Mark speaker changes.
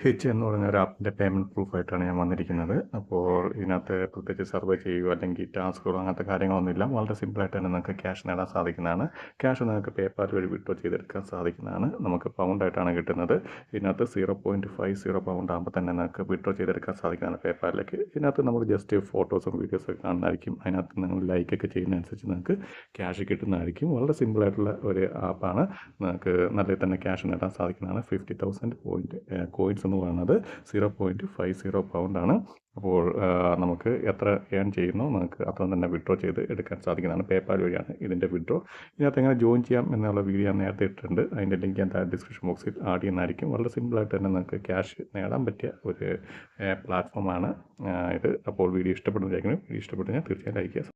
Speaker 1: Hitch എന്ന് പറഞ്ഞ ഒരു ആപ്പിൻ്റെ പേയ്മെൻറ്റ് പ്രൂഫായിട്ടാണ് ഞാൻ വന്നിരിക്കുന്നത്. അപ്പോൾ ഇതിനകത്ത് പ്രത്യേകിച്ച് സർവേ ചെയ്യുകയോ അല്ലെങ്കിൽ ടാസ്കുകളോ അങ്ങനത്തെ കാര്യങ്ങളൊന്നുമില്ല. വളരെ സിമ്പിളായിട്ട് തന്നെ നിങ്ങൾക്ക് ക്യാഷ് നേടാൻ സാധിക്കുന്നതാണ്. ക്യാഷ് നിങ്ങൾക്ക് പേപ്പാൽ വഴി വിഡ്രോ ചെയ്തെടുക്കാൻ സാധിക്കുന്നതാണ്. നമുക്ക് പൗണ്ടായിട്ടാണ് കിട്ടുന്നത്. ഇതിനകത്ത് 0.50 പൗണ്ട് ആകുമ്പോൾ തന്നെ നിങ്ങൾക്ക് വിഡ്രോ ചെയ്തെടുക്കാൻ സാധിക്കുന്നതാണ് പേപ്പാലിലേക്ക്. ഇതിനകത്ത് നമ്മൾ ജസ്റ്റ് ഫോട്ടോസും വീഡിയോസൊക്കെ കാണുന്നതായിരിക്കും. അതിനകത്ത് നിങ്ങൾ ലൈക്കൊക്കെ ചെയ്യുന്നതനുസരിച്ച് നിങ്ങൾക്ക് ക്യാഷ് കിട്ടുന്നതായിരിക്കും. വളരെ സിമ്പിളായിട്ടുള്ള ഒരു ആപ്പാണ്. നിങ്ങൾക്ക് നല്ല തന്നെ ക്യാഷ് നേടാൻ സാധിക്കുന്നതാണ്. 50,000 കോയിൻസ് എന്ന് പറയുന്നത് 0.50 പൗണ്ടാണ്. അപ്പോൾ നമുക്ക് എത്ര ഏൺ ചെയ്യുന്നോ നമുക്ക് അത്ര തന്നെ വിഡ്രോ ചെയ്ത് എടുക്കാൻ സാധിക്കുന്നതാണ്. പേപ്പാൽ വഴിയാണ് ഇതിൻ്റെ വിഡ്രോ. ഇതിനകത്ത് എങ്ങനെ ജോയിൻ ചെയ്യാം എന്നുള്ള വീഡിയോ ഞാൻ നേരത്തെ ഇട്ടിട്ടുണ്ട്. അതിൻ്റെ ലിങ്ക് ഞാൻ ഡിസ്ക്രിപ്ഷൻ ബോക്സിൽ ആഡ് ചെയ്യുന്നതായിരിക്കും. വളരെ സിമ്പിളായിട്ട് തന്നെ നിങ്ങൾക്ക് ക്യാഷ് നേടാൻ പറ്റിയ ഒരു പ്ലാറ്റ്ഫോമാണ് ഇത്. അപ്പോൾ വീഡിയോ ഇഷ്ടപ്പെടുന്നതായിരിക്കും. വീഡിയോ ഇഷ്ടപ്പെട്ടു കഴിഞ്ഞാൽ തീർച്ചയായും ലൈക്ക് ചെയ്യുക.